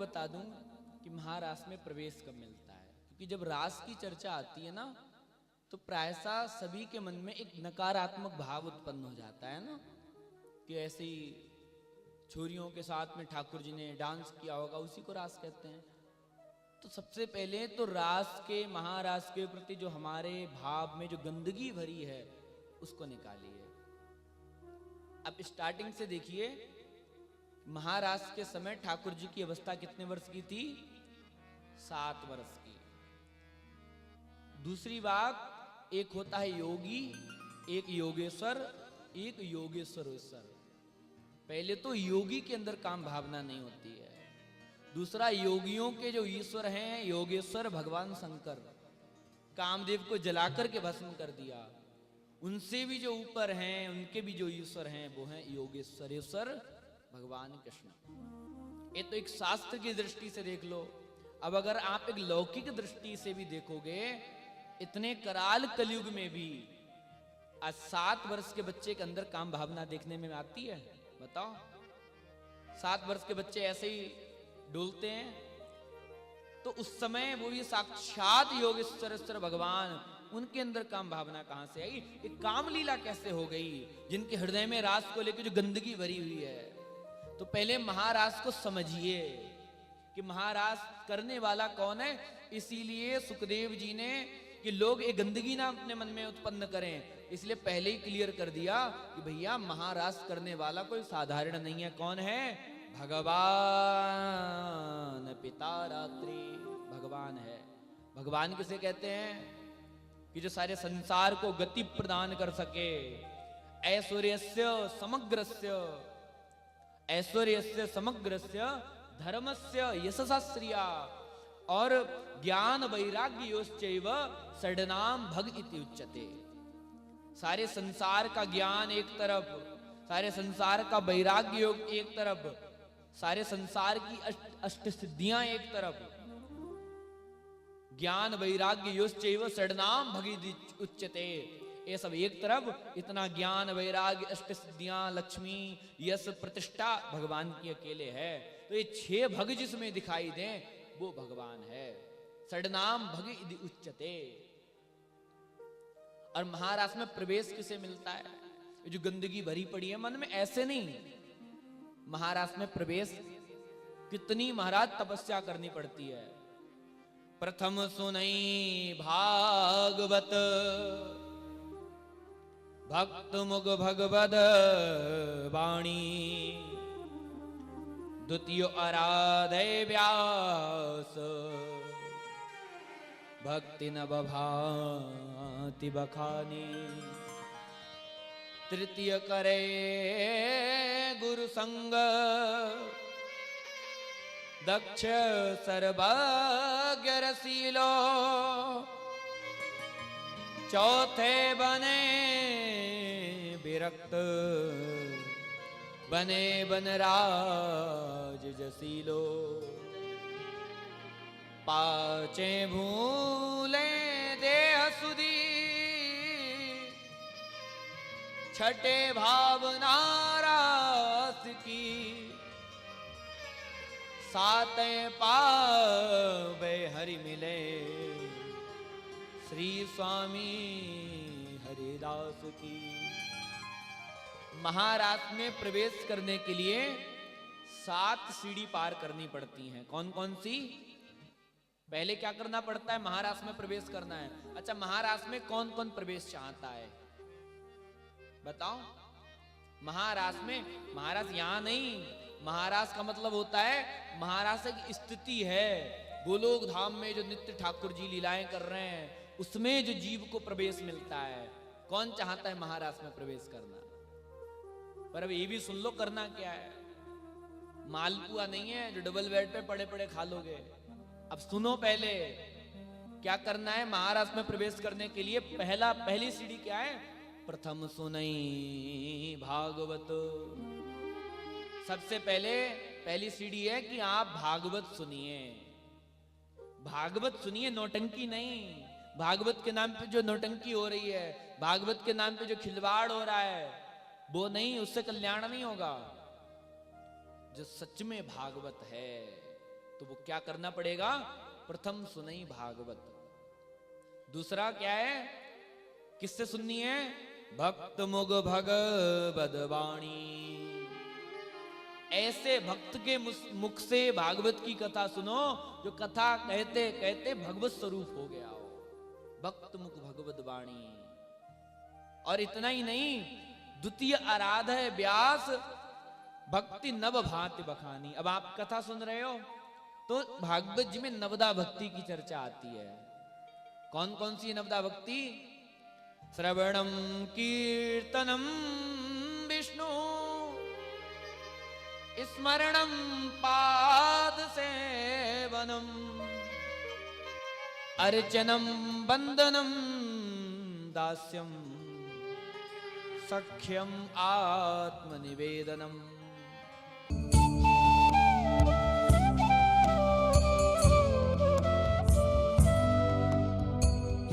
बता दूं कि महारास में प्रवेश कब मिलता है, क्योंकि जब रास की चर्चा आती है ना तो प्रायशः सभी के मन में एक नकारात्मक भाव उत्पन्न हो जाता है ना, कि ऐसे ही छोरियों के साथ में ठाकुर जी ने डांस किया होगा, उसी को रास कहते हैं। तो सबसे पहले तो रास के, महारास के प्रति जो हमारे भाव में जो गंदगी भरी है उसको निकालिए। अब स्टार्टिंग से देखिए, महारास के समय ठाकुर जी की अवस्था कितने वर्ष की थी? 7 वर्ष की। दूसरी बात, एक होता है योगी, एक योगेश्वर, एक योगेश्वरेश्वर। पहले तो योगी के अंदर काम भावना नहीं होती है। दूसरा, योगियों के जो ईश्वर हैं, योगेश्वर भगवान शंकर, कामदेव को जलाकर के भस्म कर दिया, उनसे भी जो ऊपर हैं, उनके भी जो ईश्वर हैं वो हैं योगेश्वरेश्वर भगवान कृष्ण। ये तो एक शास्त्र की दृष्टि से देख लो। अब अगर आप एक लौकिक दृष्टि से भी देखोगे, इतने कराल कलयुग में भी आज 7 वर्ष के बच्चे के अंदर काम भावना देखने में आती है? बताओ। 7 वर्ष के बच्चे ऐसे ही डोलते हैं, तो उस समय वो ये साक्षात योगेश्वरेश्वर भगवान, उनके अंदर काम भावना कहां से आई? एक काम लीला कैसे हो गई जिनके हृदय में रास को लेकर जो गंदगी भरी हुई है? तो पहले महारास को समझिए कि महारास करने वाला कौन है। इसीलिए सुखदेव जी ने कि लोग एक गंदगी ना अपने मन में उत्पन्न करें, इसलिए पहले ही क्लियर कर दिया कि भैया महारास करने वाला कोई साधारण नहीं है। कौन है? भगवान पिता रात्रि भगवान है। भगवान किसे कहते हैं? कि जो सारे संसार को गति प्रदान कर सके। ऐश्वर्यस्य समग्रस्य, ऐश्वर्यस्य समग्रस्य धर्मस्य यशसा श्रिया और ज्ञान वैराग्य योश्चैव षड्नाम भग इति उच्यते। सारे संसार का ज्ञान एक तरफ, सारे संसार का वैराग्य योग एक तरफ, सारे संसार की अष्ट सिद्धियां एक तरफ, ज्ञान वैराग्य योश्चैव षड्नाम भग इति उच्यते, ये सब एक तरफ। इतना ज्ञान वैराग्य अष्ट सिद्धियां लक्ष्मी यश प्रतिष्ठा भगवान की अकेले है। तो ये 6 भग जिसमें दिखाई दें वो भगवान है। षड्नाम भग इति उच्यते। और महारास में प्रवेश किसे मिलता है? ये जो गंदगी भरी पड़ी है मन में, ऐसे नहीं। महारास में प्रवेश कितनी महाराज तपस्या करनी पड़ती है। प्रथम सुनई भागवत भक्त मुग भगवद वाणी, द्वितीय आराधे व्यास भक्ति न बभाति बखानी, तृतीय करे गुरु संग, दक्ष सर्वज्ञ रसीलो, चौथे बने विरक्त, बने बनराज जसीलो, पाचे भूले देह सुधी, छठे भावना रास की, सातें पावे हरि मिले, श्री स्वामी हरिदास की। महारास में प्रवेश करने के लिए 7 सीढ़ी पार करनी पड़ती हैं। कौन कौन सी? पहले क्या करना पड़ता है? महारास में प्रवेश करना है। अच्छा, महारास में कौन कौन प्रवेश चाहता है बताओ? महारास में, महारास यहां नहीं, महारास का मतलब होता है, महारास की स्थिति है गोलोक धाम में जो नित्य ठाकुर जी लीलाएं कर रहे हैं, उसमें जो जीव को प्रवेश मिलता है। कौन चाहता है महारास में प्रवेश करना? पर अब ये भी सुन लो, करना क्या है। मालपुआ नहीं है जो डबल बेड पे पड़े पड़े खा लोगे। अब सुनो, पहले क्या करना है महारास में प्रवेश करने के लिए। पहली सीढ़ी क्या है? प्रथम सुनई भागवत। सबसे पहली सीढ़ी है कि आप भागवत सुनिए। भागवत सुनिए, नौटंकी नहीं। भागवत के नाम पे जो नौटंकी हो रही है, भागवत के नाम पे जो खिलवाड़ हो रहा है, वो नहीं, उससे कल्याण नहीं होगा। जो सच में भागवत है तो वो क्या करना पड़ेगा? प्रथम सुनई भागवत। दूसरा क्या है? किससे सुननी है? भक्त मुग भगवद वाणी। ऐसे भक्त के मुख से भागवत की कथा सुनो जो कथा कहते कहते भगवत स्वरूप हो गया हो। भक्त मुख भगवद वाणी। और इतना ही नहीं, द्वितीय आराध है व्यास भक्ति नव भांति बखानी। अब आप कथा सुन रहे हो तो भागवत जी में नवदा भक्ति की चर्चा आती है। कौन कौन सी नवदा भक्ति? श्रवणम कीर्तनम विष्णु, स्मरणम पाद सेवनम, अर्चनम वंदनम दास्यम, सख्यम आत्मनिवेदनम।